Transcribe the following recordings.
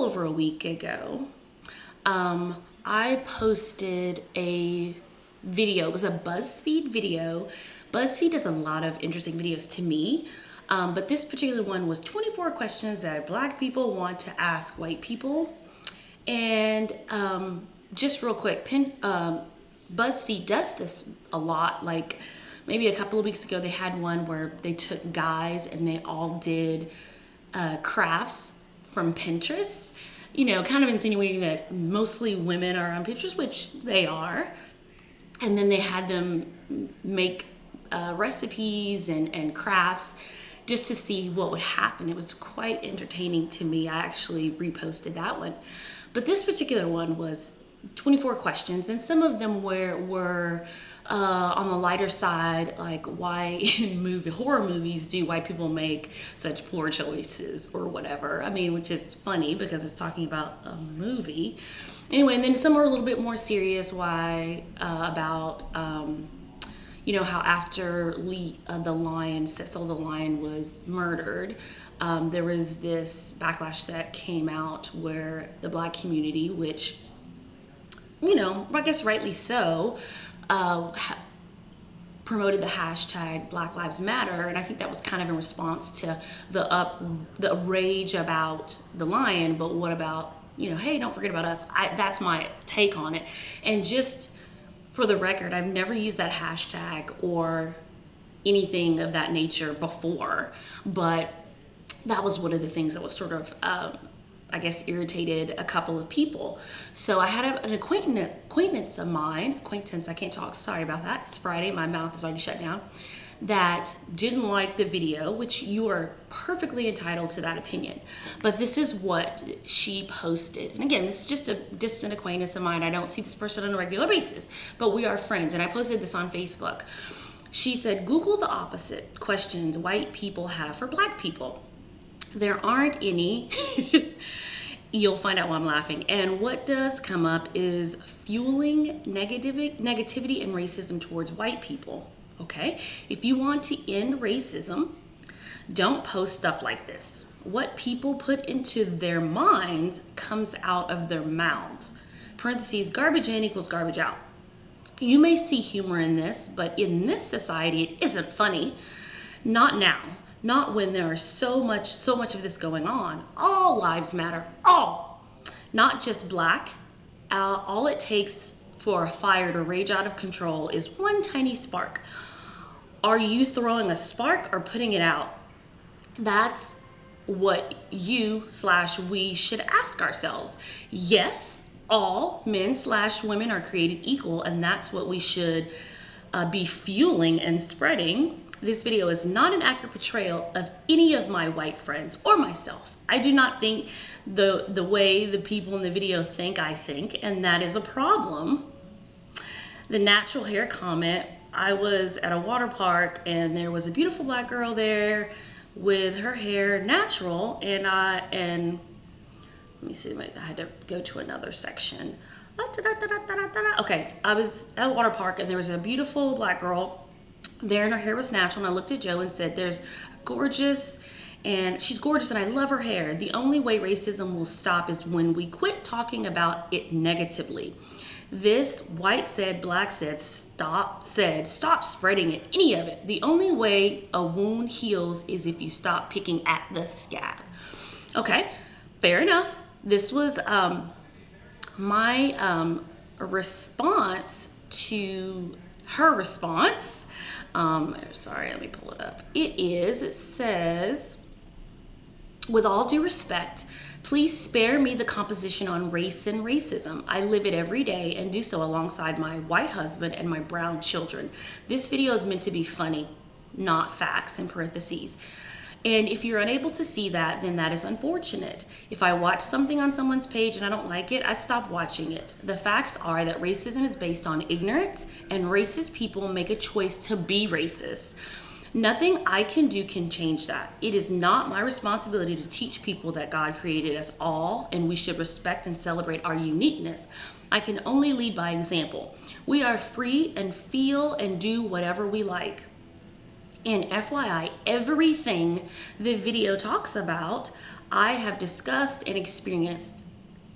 over a week ago, I posted a video. It was a BuzzFeed video. BuzzFeed does a lot of interesting videos to me, but this particular one was 24 questions that Black people want to ask white people. And just real quick, BuzzFeed does this a lot. Like maybe a couple of weeks ago, they had one where they took guys and they all did crafts from Pinterest, you know, kind of insinuating that mostly women are on Pinterest, which they are. And then they had them make recipes and crafts just to see what would happen. It was quite entertaining to me. I actually reposted that one. But this particular one was 24 questions, and some of them were on the lighter side, like why in horror movies do white people make such poor choices or whatever. I mean, which is funny because it's talking about a movie. Anyway, and then some are a little bit more serious. Why about you know, how after Cecil the Lion was murdered, there was this backlash that came out where the Black community, which, you know, I guess rightly so, promoted the hashtag Black Lives Matter, and I think that was kind of in response to the rage about the lion. But what about, you know, hey, don't forget about us? That's my take on it. And just for the record, I've never used that hashtag or anything of that nature before, but that was one of the things that was sort of I guess irritated a couple of people. So I had an acquaintance of mine, I can't talk, sorry about that, it's Friday, my mouth is already shut down, that didn't like the video, which you are perfectly entitled to that opinion. But this is what she posted. And again, this is just a distant acquaintance of mine. I don't see this person on a regular basis, but we are friends. And I posted this on Facebook. She said, Google the opposite questions white people have for Black people. There aren't any. You'll find out why I'm laughing. And what does come up is fueling negativity and racism towards white people. Okay? If you want to end racism, don't post stuff like this. What people put into their minds comes out of their mouths. Parentheses, garbage in equals garbage out. You may see humor in this, but in this society, it isn't funny. Not now. Not when there is so much of this going on. All lives matter. All. Not just Black. All it takes for a fire to rage out of control is one tiny spark. Are you throwing a spark or putting it out? That's what we should ask ourselves. Yes, all men/women are created equal, and that's what we should be fueling and spreading. This video is not an accurate portrayal of any of my white friends or myself. I do not think the way the people in the video think I think, and that is a problem. The natural hair comment, I was at a water park and there was a beautiful Black girl there with her hair natural, and let me see, I had to go to another section. Okay, I was at a water park and there was a beautiful Black girl there and her hair was natural, and I looked at Joe and said, she's gorgeous and I love her hair. The only way racism will stop is when we quit talking about it negatively. This white said, Black said, stop spreading it, any of it. The only way a wound heals is if you stop picking at the scab. Okay, fair enough. This was my response to her response. Sorry, let me pull it up. It says, with all due respect, please spare me the composition on race and racism. I live it every day and do so alongside my white husband and my brown children. This video is meant to be funny, not facts, in parentheses. And if you're unable to see that, then that is unfortunate. If I watch something on someone's page and I don't like it, I stop watching it. The facts are that racism is based on ignorance, and racist people make a choice to be racist. Nothing I can do can change that. It is not my responsibility to teach people that God created us all and we should respect and celebrate our uniqueness. I can only lead by example. We are free and feel and do whatever we like. And FYI, everything the video talks about, I have discussed and experienced,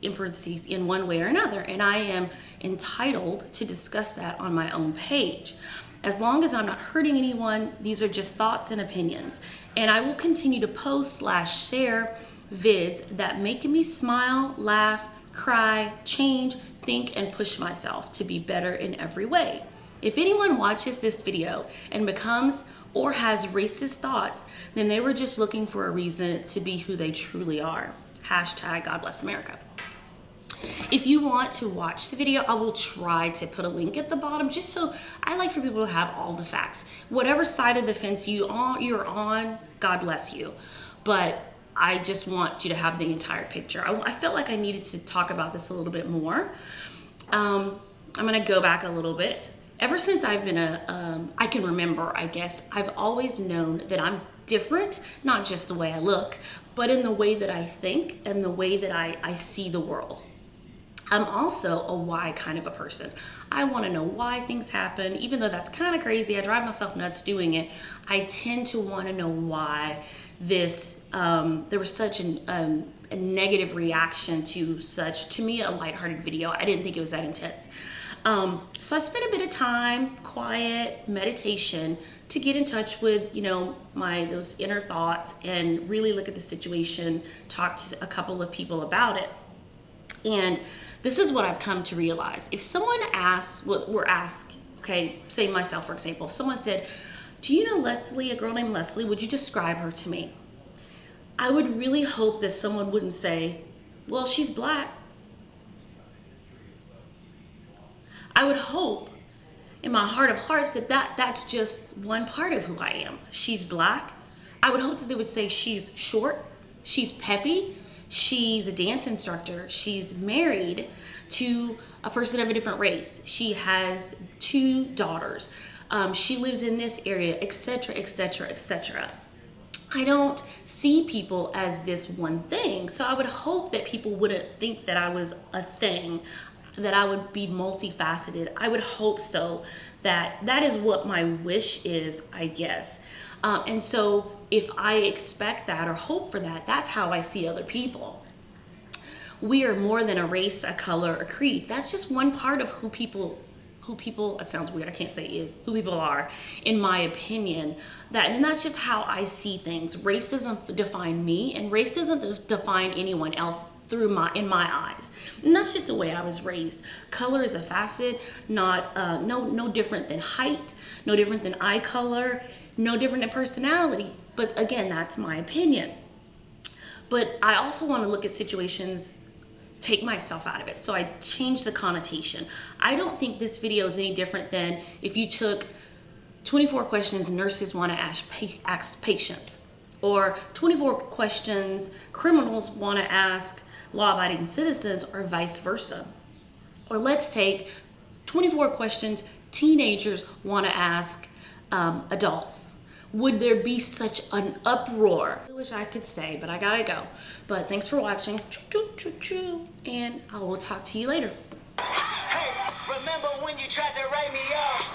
in parentheses, in one way or another, and I am entitled to discuss that on my own page. As long as I'm not hurting anyone, these are just thoughts and opinions. And I will continue to post/share vids that make me smile, laugh, cry, change, think, and push myself to be better in every way. If anyone watches this video and becomes or has racist thoughts, then they were just looking for a reason to be who they truly are. Hashtag God bless America. If you want to watch the video, I will try to put a link at the bottom, just so I like for people to have all the facts. Whatever side of the fence you're on, God bless you. But I just want you to have the entire picture. I felt like I needed to talk about this a little bit more. I'm gonna go back a little bit. Ever since I've been I can remember, I guess, I've always known that I'm different, not just the way I look, but in the way that I think and the way that I see the world. I'm also a why kind of a person. I want to know why things happen, even though that's kind of crazy. I drive myself nuts doing it. I tend to want to know why this, there was such a negative reaction to such, to me, a lighthearted video. I didn't think it was that intense. So I spent a bit of time, quiet, meditation, to get in touch with, you know, those inner thoughts and really look at the situation, talk to a couple of people about it. And this is what I've come to realize. If someone asks, we're asked, okay, say myself, for example, if someone said, do you know Leslie, a girl named Leslie, would you describe her to me? I would really hope that someone wouldn't say, well, she's black. I would hope in my heart of hearts that that's just one part of who I am. She's black. I would hope that they would say she's short, she's peppy, she's a dance instructor, she's married to a person of a different race, she has 2 daughters, she lives in this area, etc., etc., etc. I don't see people as this one thing, so I would hope that people wouldn't think that I was a thing, that I would be multifaceted. I would hope so. That is what my wish is, I guess. And so if I expect that or hope for that, that's how I see other people. We are more than a race, a color, a creed. That's just one part of who people, it sounds weird, I can't say is, who people are, in my opinion. And that's just how I see things. Race doesn't define me, and race doesn't define anyone else in my eyes. And that's just the way I was raised. Color is a facet, no different than height, no different than eye color, no different than personality. But again, that's my opinion. But I also want to look at situations, take myself out of it. So I change the connotation. I don't think this video is any different than if you took 24 questions nurses want to ask patients, or 24 questions criminals want to ask law-abiding citizens, or vice versa. Or let's take 24 questions teenagers want to ask adults. Would there be such an uproar? I wish I could stay, but I gotta go. But thanks for watching, and I will talk to you later. Hey, remember when you tried to write me off?